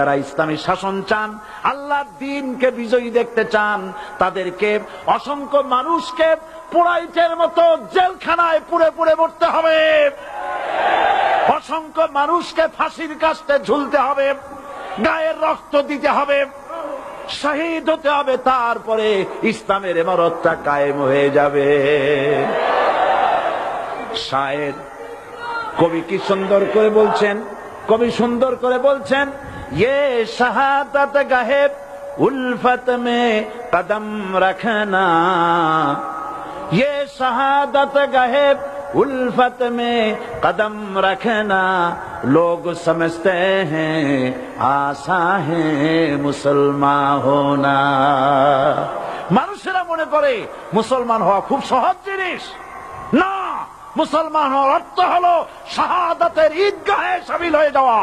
যারা ইসলামী শাসন চান, আল্লাহর দ্বীনকে বিজয়ী দেখতে চান, তাদেরকে অসংখ্য মানুষকে পোড়াইটের মতো জেলখানায় পুড়ে পুড়ে মরতে হবে, অসংখ্য মানুষকে ফাঁসির কাস্টে ঝুলতে হবে, গায়ের রক্ত দিতে হবে, শহীদ হতে হবে, তারপরে ইসলামের ইমারতটা কায়েম হয়ে যাবে। শায়ের কবি কি সুন্দর করে বলছেন, কবি সুন্দর করে বলছেন, ये शहादत गहे उल्फत में कदम रखना, ये शहादत गहे उल्फत में कदम रखना, लोग समझते हैं आसा है मुसलमान होना। মানুষেরা মনে করে মুসলমান হওয়া খুব সহজ জিনিস। না, মুসলমান হওয়ার অর্থ হলো শাহাদাতের ঈদগাহে শামিল হয়ে যাওয়া।